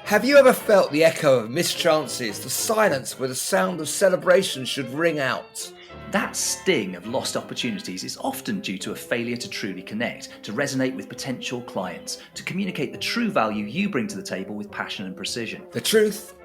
Have you ever felt the echo of missed chances, the silence where the sound of celebration should ring out? That sting of lost opportunities is often due to a failure to truly connect, to resonate with potential clients, to communicate the true value you bring to the table with passion and precision. The truth?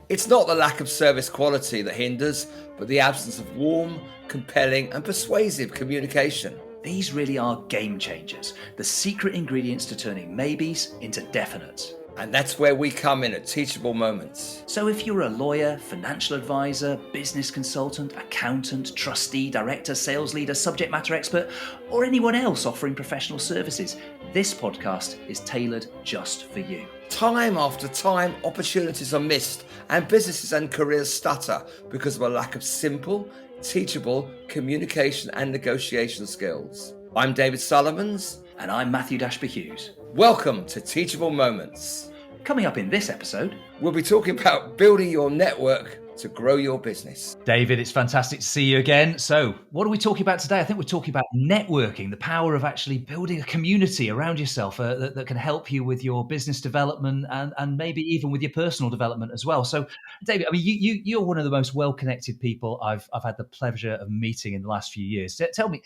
It's not the lack of service quality that hinders, but the absence of warm, compelling, and persuasive communication. These really are game changers, the secret ingredients to turning maybes into definites. And that's where we come in at Teachable Moments. So if you're a lawyer, financial advisor, business consultant, accountant, trustee, director, sales leader, subject matter expert, or anyone else offering professional services, this podcast is tailored just for you. Time after time, opportunities are missed and businesses and careers stutter because of a lack of simple, teachable communication and negotiation skills. I'm David Sullivans. And I'm Matthew Dashby-Hughes. Welcome to Teachable Moments. Coming up in this episode, we'll be talking about building your network to grow your business. David, it's fantastic to see you again. So what are we talking about today? I think we're talking about networking, the power of actually building a community around yourself that can help you with your business development and maybe even with your personal development as well. So David, I mean, you're one of the most well-connected people I've had the pleasure of meeting in the last few years. Tell me,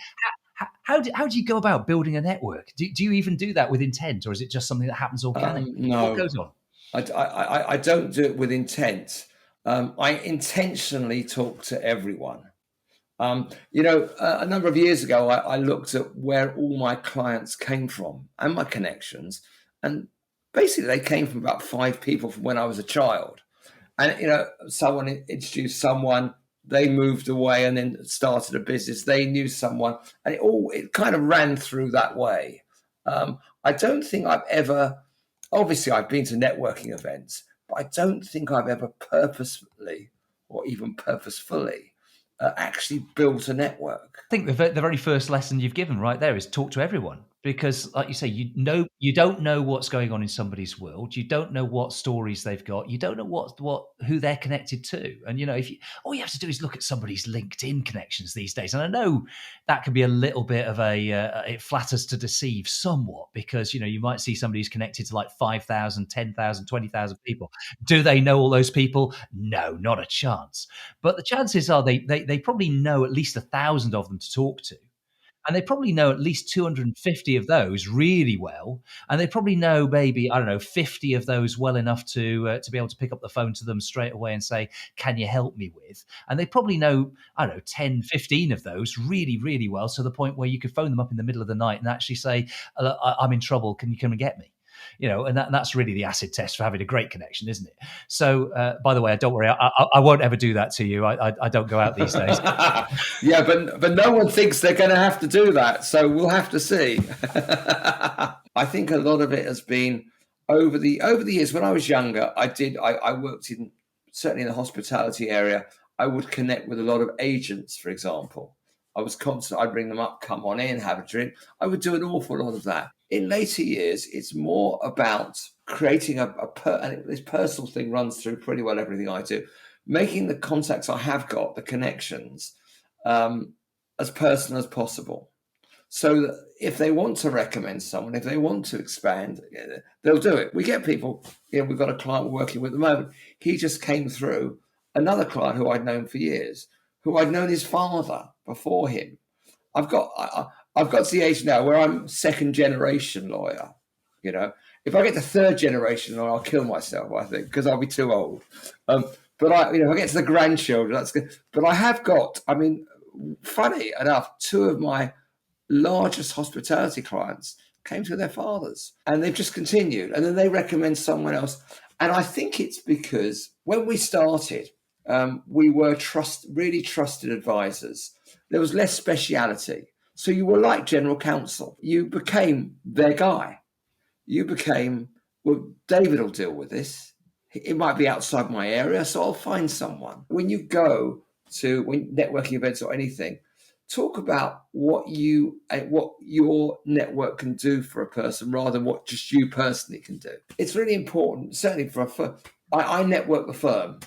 how do you go about building a network? Do you even do that with intent, or is it just something that happens organically? No, what goes on? I don't do it with intent. I intentionally talk to everyone. A number of years ago, I looked at where all my clients came from and my connections, and basically they came from about 5 people from when I was a child. And someone introduced someone. They moved away and then started a business. They knew someone, and it kind of ran through that way. I don't think I've ever, obviously I've been to networking events, but I don't think I've ever purposefully or even purposefully actually built a network. I think the very first lesson you've given right there is talk to everyone. Because, like you say, you don't know what's going on in somebody's world. You don't know what stories they've got. You don't know who they're connected to. And if all you have to do is look at somebody's LinkedIn connections these days. And I know that can be a little bit of it flatters to deceive somewhat, because you might see somebody who's connected to like 5,000, 10,000, 20,000 people. Do they know all those people? No, not a chance. But the chances are they probably know at least 1,000 of them to talk to. And they probably know at least 250 of those really well. And they probably know maybe, 50 of those well enough to be able to pick up the phone to them straight away and say, can you help me with? And they probably know, 10, 15 of those really, really well, to the point where you could phone them up in the middle of the night and actually say, I'm in trouble. Can you come and get me? And that's really the acid test for having a great connection, isn't it? So, by the way, don't worry, I won't ever do that to you. I don't go out these days. Yeah, but no one thinks they're going to have to do that, so we'll have to see. I think a lot of it has been over the years. When I was younger, I worked certainly in the hospitality area. I would connect with a lot of agents, for example. I was constant. I'd bring them up, come on in, have a drink. I would do an awful lot of that. In later years, it's more about creating and this personal thing runs through pretty well everything I do, making the contacts I have got, the connections, as personal as possible. So that if they want to recommend someone, if they want to expand, they'll do it. We get people, we've got a client we're working with at the moment. He just came through another client who I'd known for years, who I'd known his father before him. I've got to the age now where I'm second generation lawyer. If I get to third generation lawyer, I'll kill myself, I think, because I'll be too old. But if I get to the grandchildren, that's good. But I have got, funny enough, 2 of my largest hospitality clients came through their fathers, and they've just continued. And then they recommend someone else. And I think it's because when we started, we were really trusted advisors. There was less speciality. So you were like general counsel. You became their guy. You became, well, David will deal with this. It might be outside my area, so I'll find someone. When you go to networking events or anything, talk about what your network can do for a person rather than what just you personally can do. It's really important, certainly for a firm. I network the firm.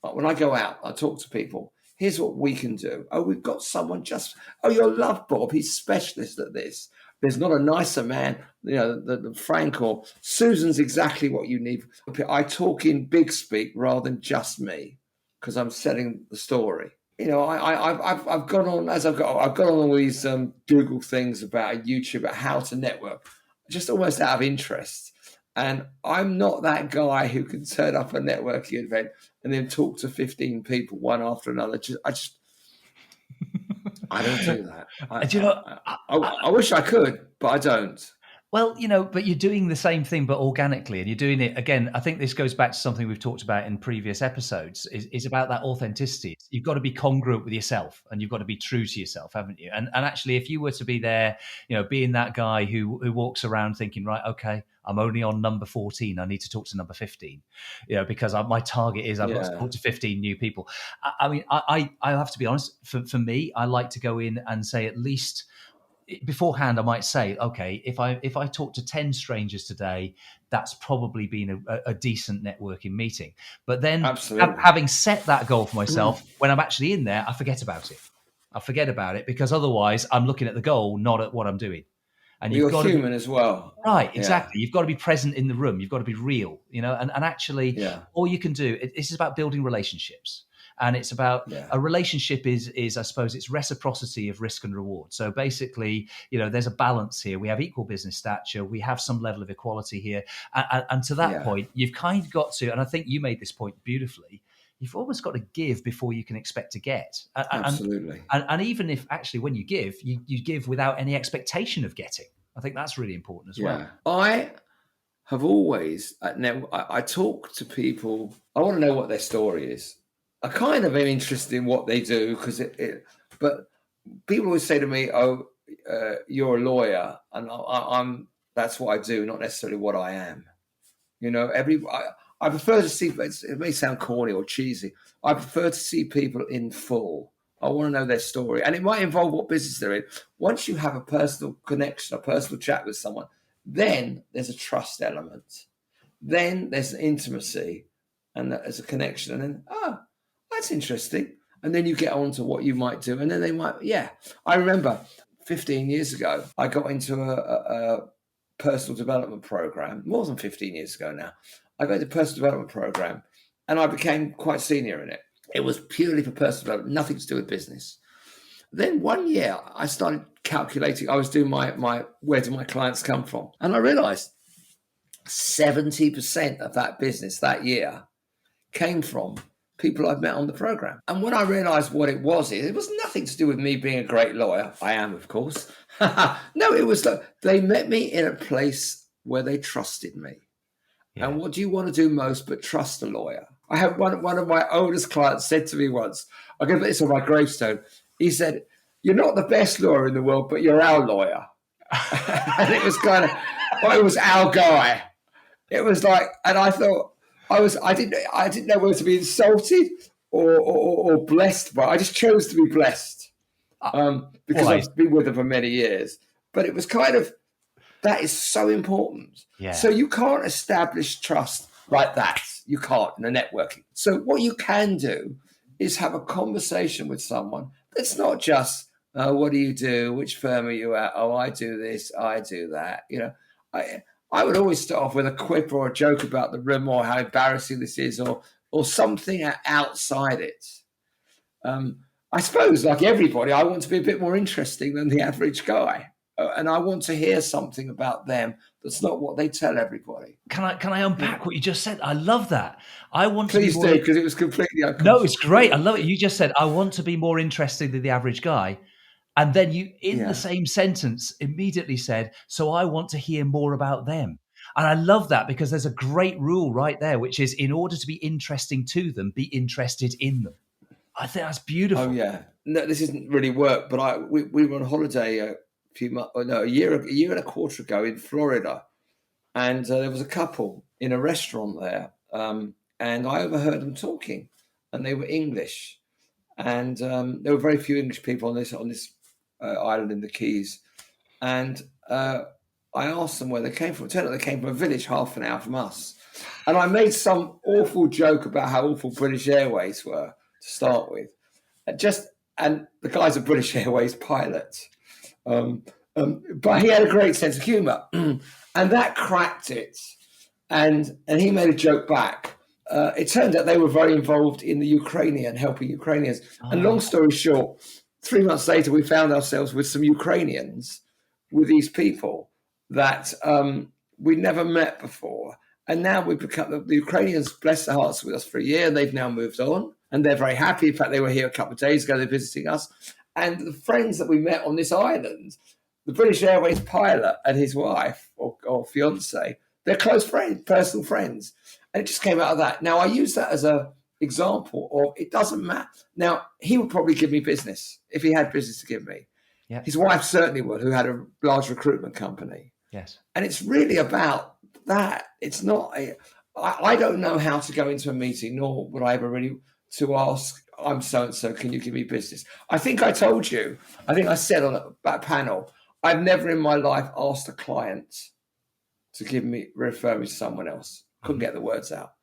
When I go out, I talk to people. Here's what we can do. Oh, we've got someone you'll love Bob. He's specialist at this. There's not a nicer man, than Frank or Susan's exactly what you need. I talk in big speak rather than just me because I'm selling the story. I've gone on I've gone on all these Google things about YouTube, about how to network, just almost out of interest. And I'm not that guy who can turn up a networking event and then talk to 15 people one after another. I don't do that. Do you know? I wish I could, but I don't. Well, but you're doing the same thing, but organically, and you're doing it again. I think this goes back to something we've talked about in previous episodes. Is about that authenticity. You've got to be congruent with yourself, and you've got to be true to yourself, haven't you? And actually, if you were to be there, being that guy who walks around thinking, right, okay, I'm only on number 14. I need to talk to number 15, because my target is I've got to talk to 15 new people. I mean, I have to be honest. For me, I like to go in and say at least. Beforehand, I might say, okay, if I talk to 10 strangers today, that's probably been a decent networking meeting. But then having set that goal for myself, when I'm actually in there, I forget about it. I forget about it because otherwise I'm looking at the goal, not at what I'm doing. And you're human as well. Right, exactly. Yeah. You've got to be present in the room. You've got to be real, and actually all you can do, this is about building relationships. And it's about a relationship is I suppose it's reciprocity of risk and reward. So basically, there's a balance here. We have equal business stature. We have some level of equality here. And to that point, you've kind of got to, and I think you made this point beautifully, you've almost got to give before you can expect to get. Absolutely. And even if actually when you give, you give without any expectation of getting. I think that's really important as well. I have always, now I talk to people, I want to know what their story is. I kind of am interested in what they do because but people always say to me, "Oh, you're a lawyer," and I'm that's what I do, not necessarily what I am. I prefer to see. It may sound corny or cheesy. I prefer to see people in full. I want to know their story, and it might involve what business they're in. Once you have a personal connection, a personal chat with someone, then there's a trust element. Then there's an intimacy, and there's a connection, and then that's interesting. And then you get on to what you might do. And then they might, I remember 15 years ago, I got into a personal development program, more than 15 years ago now. I got into a personal development program and I became quite senior in it. It was purely for personal development, nothing to do with business. Then one year I started calculating, I was doing my where do my clients come from? And I realized 70% of that business that year came from people I've met on the program. And when I realized what it was nothing to do with me being a great lawyer. I am, of course. No, it was that they met me in a place where they trusted me. Yeah. And what do you want to do most but trust a lawyer? I have one of my oldest clients said to me once, I'm going to put this on my gravestone. He said, "You're not the best lawyer in the world, but you're our lawyer." And it was it was our guy. It was like, and I thought, I didn't know whether to be insulted or blessed, but I just chose to be blessed because I've been with them for many years. But it was that is so important. Yeah. So you can't establish trust like that. You can't in a networking. So what you can do is have a conversation with someone that's not just, what do you do? Which firm are you at? Oh, I do this, I do that. I would always start off with a quip or a joke about the room or how embarrassing this is or something outside it. I suppose, like everybody, I want to be a bit more interesting than the average guy. And I want to hear something about them that's not what they tell everybody. Can I unpack what you just said? I love that. Please do, because it was completely No, it's great. I love it. You just said, I want to be more interesting than the average guy. And then you, in the same sentence, immediately said, so I want to hear more about them. And I love that because there's a great rule right there, which is in order to be interesting to them, be interested in them. I think that's beautiful. Oh, yeah. No, this isn't really work, but we were on holiday a year and a quarter ago in Florida. And there was a couple in a restaurant there. And I overheard them talking and they were English. And there were very few English people on this island in the Keys. And I asked them where they came from. It turned out they came from a village half an hour from us. And I made some awful joke about how awful British Airways were to start with. And the guy's a British Airways pilot. And But he had a great sense of humour, and that cracked it. And he made a joke back. It turned out they were very involved in the helping Ukrainians. And long story short, 3 months later, we found ourselves with some Ukrainians, with these people that we'd never met before. And now we've become, the Ukrainians, bless their hearts, with us for a year, and they've now moved on. And they're very happy. In fact, they were here a couple of days ago, they're visiting us. And the friends that we met on this island, the British Airways pilot and his wife or fiance, they're close friends, personal friends. And it just came out of that. Now, I use that as an example of it doesn't matter. Now, he would probably give me business if he had business to give me. Yeah. His wife certainly would, who had a large recruitment company. Yes. And it's really about that. It's not, I don't know how to go into a meeting, nor would I ever really to ask, I'm so-and-so, can you give me business? I think I told you, I think I said on that panel, I've never in my life asked a client to refer me to someone else. Couldn't get the words out.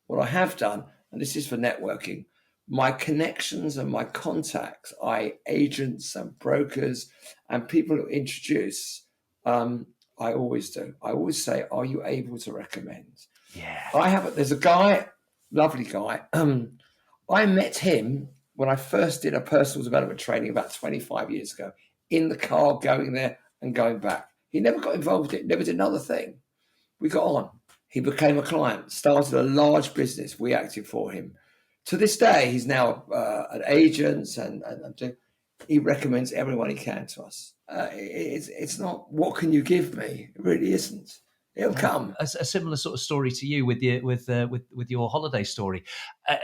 What I have done, and this is for networking, my connections and my contacts, agents and brokers and people who introduce, I always do. I always say, are you able to recommend? Yeah. There's a guy, lovely guy. I met him when I first did a personal development training about 25 years ago, in the car, going there and going back. He never got involved in it, never did another thing. We got on. He became a client, started a large business. We acted for him. To this day, he's now an agent and he recommends everyone he can to us. It's not, what can you give me? It really isn't. It'll come. A similar sort of story to you with your holiday story.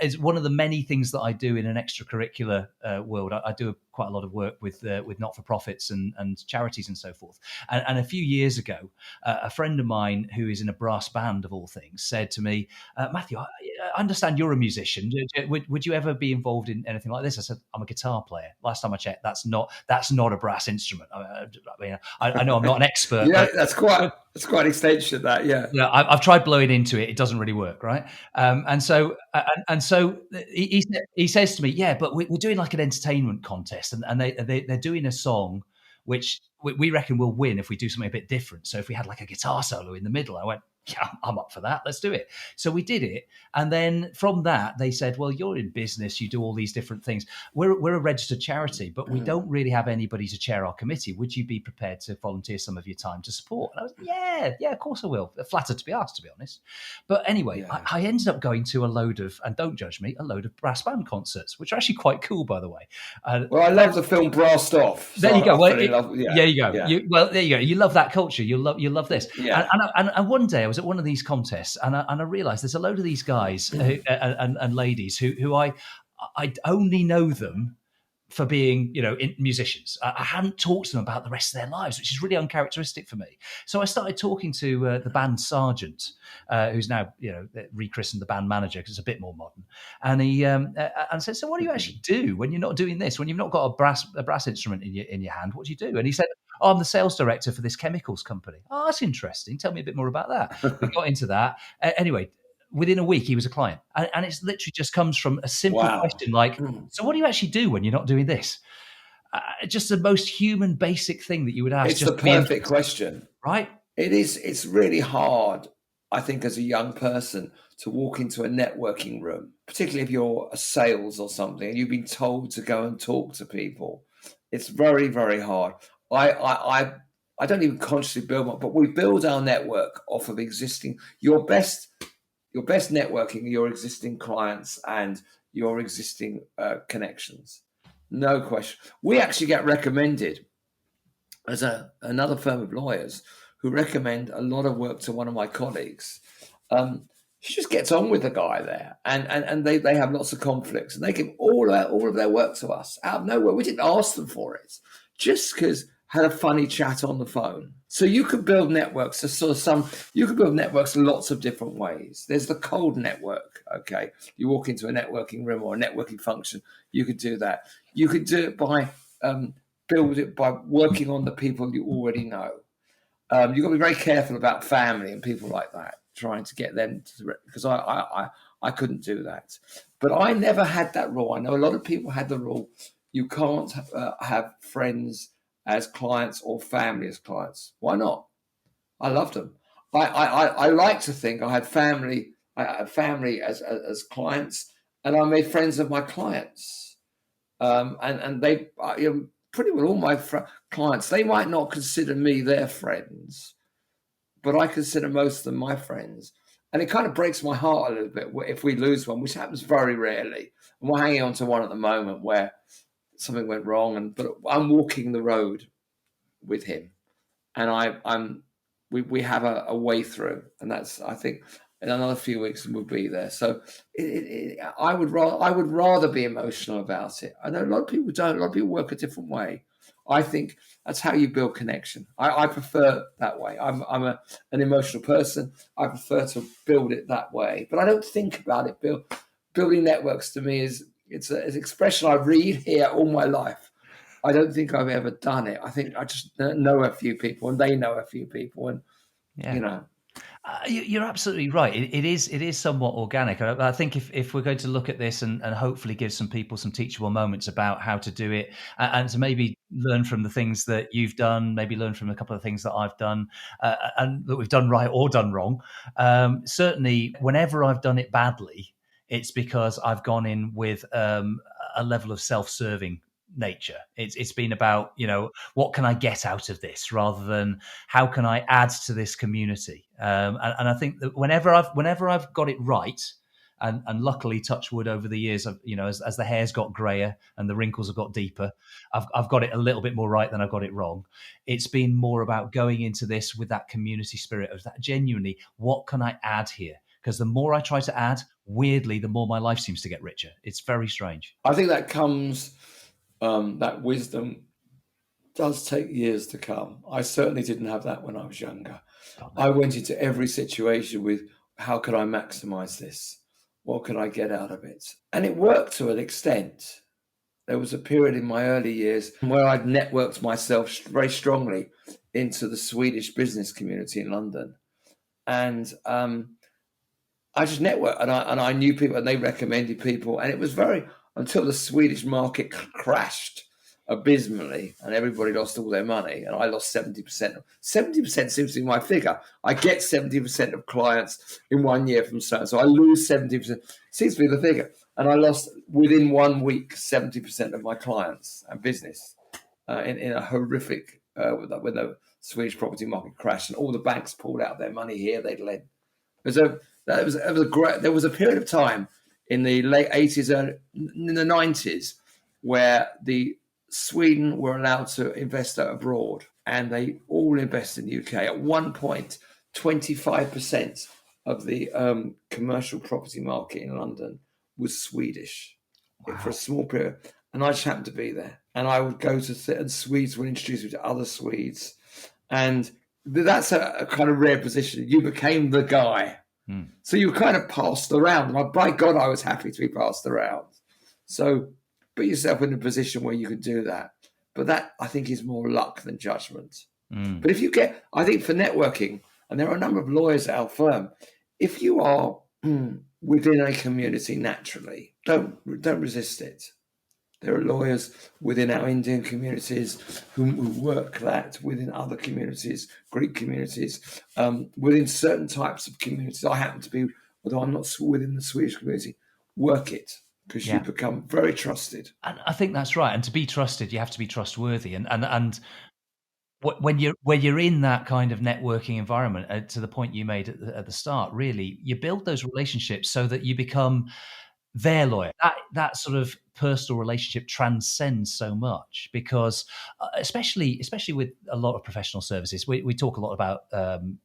Is one of the many things that I do in an extracurricular world. I do quite a lot of work with not-for-profits and charities and so forth. And a few years ago, a friend of mine who is in a brass band of all things said to me, Matthew, I understand you're a musician. Would you ever be involved in anything like this? I said, I'm a guitar player. Last time I checked, that's not a brass instrument. I know I'm not an expert. Yeah, but, that's quite an extension of that. Yeah. Yeah, I've tried blowing into it. It doesn't really work, right? And so he says to me, "Yeah, but we're doing like an entertainment contest, and they're doing a song which we reckon we'll win if we do something a bit different. So if we had like a guitar solo in the middle," I went, "Yeah, I'm up for that. Let's do it." So we did it, and then from that they said, "Well, you're in business. You do all these different things. We're a registered charity, but we don't really have anybody to chair our committee. Would you be prepared to volunteer some of your time to support?" And I was, yeah, of course I will. Flattered to be asked, to be honest. But anyway, Yeah. I ended up going to a load of, and don't judge me, a load of brass band concerts, which are actually quite cool, by the way. Well, I love the film Brassed Off. There you go. Well, there you go. Yeah. There you go. You love that culture. You love this. Yeah. And one day I was at one of these contests, and I realised there's a load of these guys and ladies who I only know them for being, musicians. I hadn't talked to them about the rest of their lives, which is really uncharacteristic for me. So I started talking to the band sergeant, who's now, rechristened the band manager because it's a bit more modern. And he and said, "So what do you actually do when you're not doing this? When you've not got a brass instrument in your hand, what do you do?" And he said, "Oh, I'm the sales director for this chemicals company." "Oh, that's interesting. Tell me a bit more about that." We got into that. Anyway, within a week, he was a client. And it's literally just comes from a simple question like, "So what do you actually do when you're not doing this?" Just the most human, basic thing that you would ask. It's just the perfect question. Right? It is. It's really hard, I think, as a young person to walk into a networking room, particularly if you're a sales or something, and you've been told to go and talk to people. It's very, very hard. I don't even consciously build one, but we build our network off of your best networking, your existing clients and your existing connections. No question. We actually get recommended as another firm of lawyers who recommend a lot of work to one of my colleagues. She just gets on with the guy there, and they have lots of conflicts, and they give all of their work to us out of nowhere. We didn't ask them for it, just because had a funny chat on the phone. So you could build networks. You could build networks lots of different ways. There's the cold network. Okay, you walk into a networking room or a networking function. You could do that. You could do it by build it by working on the people you already know. You've got to be very careful about family and people like that, trying to get them to, because I couldn't do that. But I never had that rule. I know a lot of people had the rule: you can't have friends as clients or family as clients. Why not? I loved them. I like to think I had family. I had family as clients, and I made friends of my clients. And they, pretty well all my clients. They might not consider me their friends, but I consider most of them my friends. And it kind of breaks my heart a little bit if we lose one, which happens very rarely. And we're hanging on to one at the moment where something went wrong, but I'm walking the road with him, and we have a way through, and that's, I think, in another few weeks we'll be there. So I would rather be emotional about it. I know a lot of people don't. A lot of people work a different way. I think that's how you build connection. I prefer that way. I'm an emotional person. I prefer to build it that way, but I don't think about it. Building networks to me is it's an expression I read here all my life. I don't think I've ever done it. I think I just know a few people, and they know a few people, and Yeah. you know. You're absolutely right. It is somewhat organic. I think if we're going to look at this and hopefully give some people some teachable moments about how to do it, and to maybe learn from the things that you've done, maybe learn from a couple of things that I've done, and that we've done right or done wrong. Certainly, whenever I've done it badly, it's because I've gone in with a level of self-serving nature. It's been about, what can I get out of this, rather than how can I add to this community. And I think that whenever I've got it right, and luckily, touch wood, over the years, as the hair's got grayer and the wrinkles have got deeper, I've got it a little bit more right than I've got it wrong. It's been more about going into this with that community spirit of that genuinely, what can I add here? Because the more I try to add, weirdly, the more my life seems to get richer. It's very strange. I think that comes, that wisdom does take years to come. I certainly didn't have that when I was younger. God, no. I went into every situation with, how can I maximize this? What can I get out of it? And it worked to an extent. There was a period in my early years where I'd networked myself very strongly into the Swedish business community in London. And I just networked, and I knew people, and they recommended people, and it was very, until the Swedish market crashed abysmally, and everybody lost all their money, and I lost 70%. 70% seems to be my figure. I get 70% of clients in 1 year from so I lose 70%. Seems to be the figure, and I lost within 1 week 70% of my clients and business in a horrific when the Swedish property market crashed, and all the banks pulled out their money here they'd lent. It was a great. There was a period of time in the late 80s and in the 90s where the Sweden were allowed to invest abroad, and they all invested in the UK. At one point, 25% of the commercial property market in London was Swedish for a Wow. small period, and I just happened to be there. And I would go to and Swedes would introduce me to other Swedes, and that's a kind of rare position. You became the guy. So you were kind of passed around. And by God, I was happy to be passed around. So put yourself in a position where you could do that. But that, I think, is more luck than judgment. But if you get, I think, for networking, and there are a number of lawyers at our firm, if you are within a community naturally, don't resist it. There are lawyers within our Indian communities who work that within other communities, Greek communities, within certain types of communities. I happen to be, although I'm not within the Swedish community, work it, because you Yeah. become very trusted. And I think that's right. And to be trusted, you have to be trustworthy. And when you're in that kind of networking environment, to the point you made at the start, really, you build those relationships so that you become their lawyer. That sort of personal relationship transcends so much, because especially with a lot of professional services, we talk a lot about the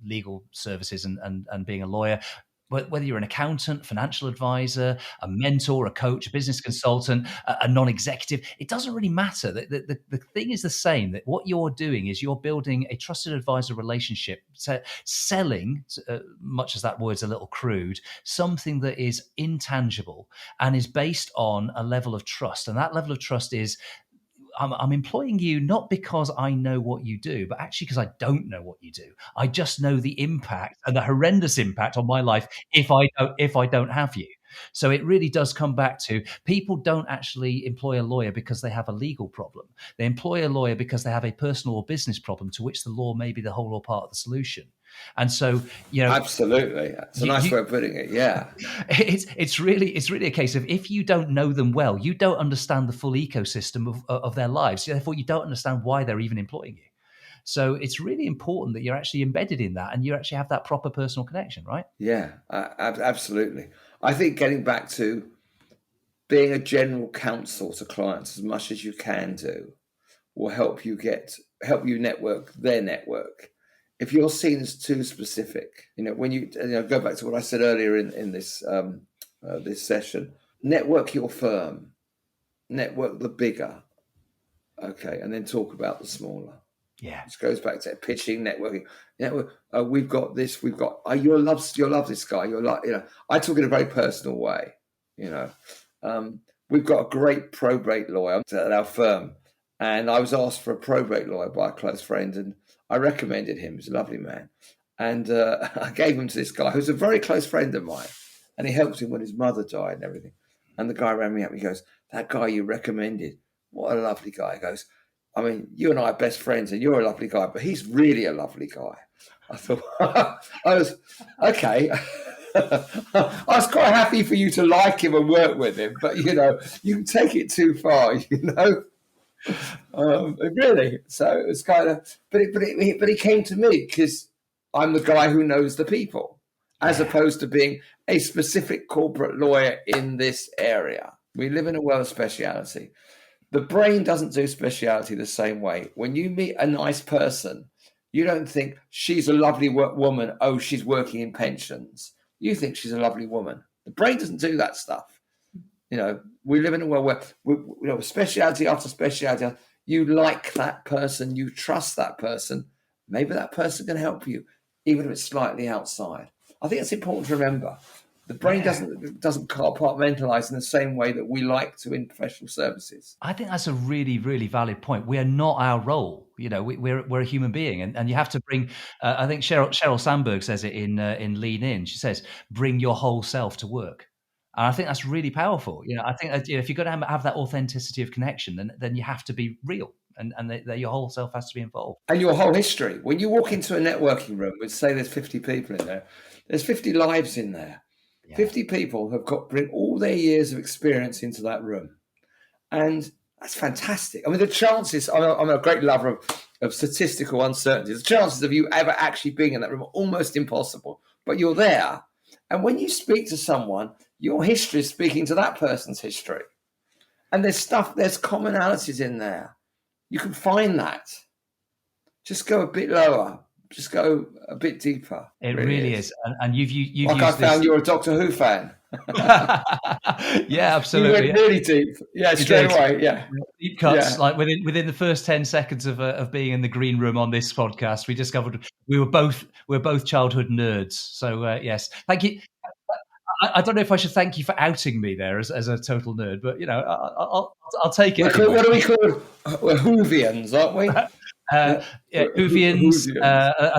legal services and being a lawyer. Whether you're an accountant, financial advisor, a mentor, a coach, a business consultant, a non-executive, it doesn't really matter. The thing is the same, that what you're doing is you're building a trusted advisor relationship, selling, much as that word's a little crude, something that is intangible and is based on a level of trust. And that level of trust is, I'm employing you not because I know what you do, but actually because I don't know what you do. I just know the impact and the horrendous impact on my life if I don't have you. So it really does come back to people don't actually employ a lawyer because they have a legal problem. They employ a lawyer because they have a personal or business problem to which the law may be the whole or part of the solution. And so, Absolutely. That's a nice way of putting it. Yeah. it's really a case of if you don't know them well, you don't understand the full ecosystem of their lives. Therefore, you don't understand why they're even employing you. So it's really important that you're actually embedded in that and you actually have that proper personal connection, right? Yeah, absolutely. I think getting back to being a general counsel to clients as much as you can do will help you network their network. If you're seen as too specific, when you go back to what I said earlier in this this session, network your firm, network the bigger, okay, and then talk about the smaller. Yeah. This goes back to pitching, networking. We've got this. We've got. You'll love this guy. You're like, I talk in a very personal way. We've got a great probate lawyer at our firm, and I was asked for a probate lawyer by a close friend, and I recommended him. He's a lovely man, and I gave him to this guy who's a very close friend of mine, and he helped him when his mother died and everything. And the guy rang me up. He goes, "That guy you recommended, what a lovely guy." He goes, "I mean, you and I are best friends, and you're a lovely guy, but he's really a lovely guy." I thought, I was okay. I was quite happy for you to like him and work with him, but you can take it too far, really. So it was kind of, but he came to me because I'm the guy who knows the people, as opposed to being a specific corporate lawyer in this area. We live in a world of speciality. The brain doesn't do speciality the same way. When you meet a nice person, you don't think she's a lovely woman. Oh, she's working in pensions. You think she's a lovely woman. The brain doesn't do that stuff. We live in a world where, speciality after speciality, you like that person, you trust that person. Maybe that person can help you, even if it's slightly outside. I think it's important to remember. The brain doesn't compartmentalize in the same way that we like to in professional services. I think that's a really, really valid point. We are not our role. We're a human being, and you have to bring. I think Sheryl Sandberg says it in Lean In. She says, "Bring your whole self to work," and I think that's really powerful. I think that, if you're going to have that authenticity of connection, then you have to be real, and your whole self has to be involved. And your whole history. When you walk into a networking room, we'd say there's 50 people in there. There's 50 lives in there. 50 people have got to bring all their years of experience into that room. And that's fantastic. I mean, the chances, I'm a great lover of statistical uncertainty. The chances of you ever actually being in that room are almost impossible, but you're there. And when you speak to someone, your history is speaking to that person's history. And there's commonalities in there. You can find that. Just go a bit lower. Just go a bit deeper. It really is. And you've like I found you're a Doctor Who fan. Yeah, absolutely. You went really deep. Yeah, straight away. Yeah, deep cuts. Like within the first 10 seconds of being in the green room on this podcast, we discovered we were both childhood nerds. So yes, thank you. I don't know if I should thank you for outing me there as a total nerd, but I'll take it. What are we called? We're Whovians, aren't we? Whovians.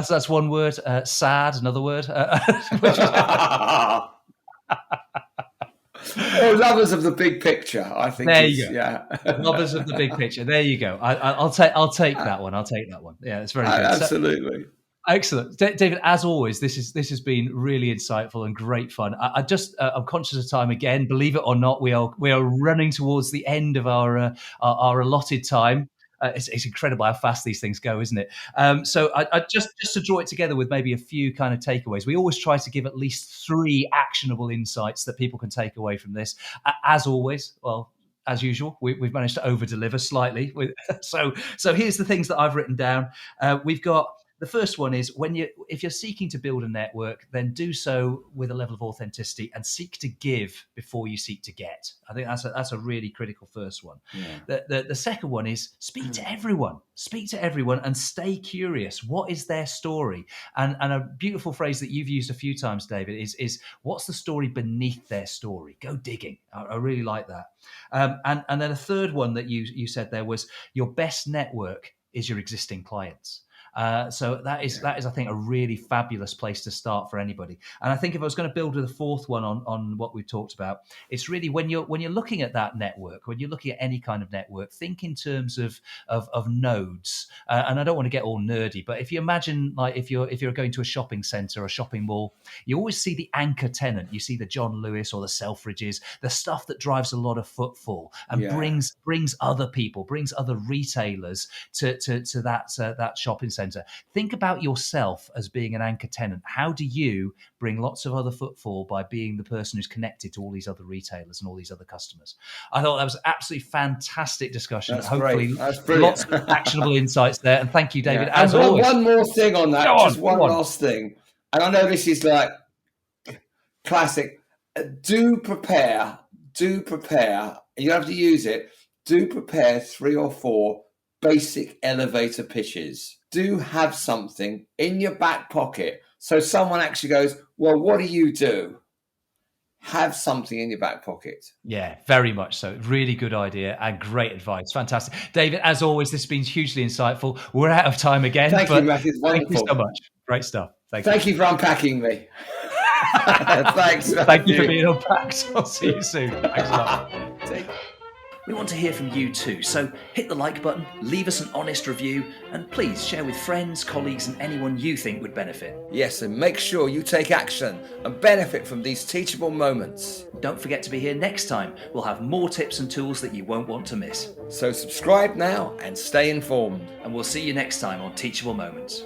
That's one word. Sad, another word. Or lovers of the big picture, I think. There you go. Yeah, lovers of the big picture. There you go. I'll take that one. I'll take that one. Yeah, it's very good. Absolutely. Excellent, David. As always, this has been really insightful and great fun. I'm conscious of time again. Believe it or not, we are running towards the end of our allotted time. It's incredible how fast these things go, isn't it? So I just to draw it together with maybe a few kind of takeaways. We always try to give at least 3 actionable insights that people can take away from this. As always, well, as usual, we've managed to over deliver slightly. So here's the things that I've written down. We've got. The first one is if you're seeking to build a network, then do so with a level of authenticity and seek to give before you seek to get. I think that's a really critical first one. Yeah. The second one is speak to everyone. Speak to everyone and stay curious. What is their story? And a beautiful phrase that you've used a few times, David, is what's the story beneath their story? Go digging. I really like that. And then a third one that you said there was your best network is your existing clients. So that is, I think, a really fabulous place to start for anybody. And I think if I was going to build with a fourth one on what we've talked about, it's really when you're looking at that network, when you're looking at any kind of network, think in terms of nodes. And I don't want to get all nerdy, but if you imagine, like, if you're going to a shopping center or a shopping mall, you always see the anchor tenant. You see the John Lewis or the Selfridges, the stuff that drives a lot of footfall and brings other people, brings other retailers to that shopping center. Think about yourself as being an anchor tenant. How do you bring lots of other footfall by being the person who's connected to all these other retailers and all these other customers? I thought that was absolutely fantastic discussion. That's Hopefully, great. That's brilliant. lots of actionable insights there. And thank you, David, And as always. one more thing on that, Go just on, one go on. last thing. And I know this is like classic. Do prepare. You have to use it. Do prepare 3 or 4 basic elevator pitches. Do have something in your back pocket. So someone actually goes, well, what do you do? Have something in your back pocket. Yeah, very much so. Really good idea and great advice. Fantastic. David, as always, this has been hugely insightful. We're out of time again. Thank you, Matt. It's Thank you wonderful. so much. Great stuff. Thank you for unpacking me. Thanks. Thank you for being unpacked. I'll see you soon. Thanks a lot. We want to hear from you too, so hit the like button, leave us an honest review, and please share with friends, colleagues, and anyone you think would benefit. Yes, and make sure you take action and benefit from these teachable moments. Don't forget to be here next time. We'll have more tips and tools that you won't want to miss. So subscribe now and stay informed. And we'll see you next time on Teachable Moments.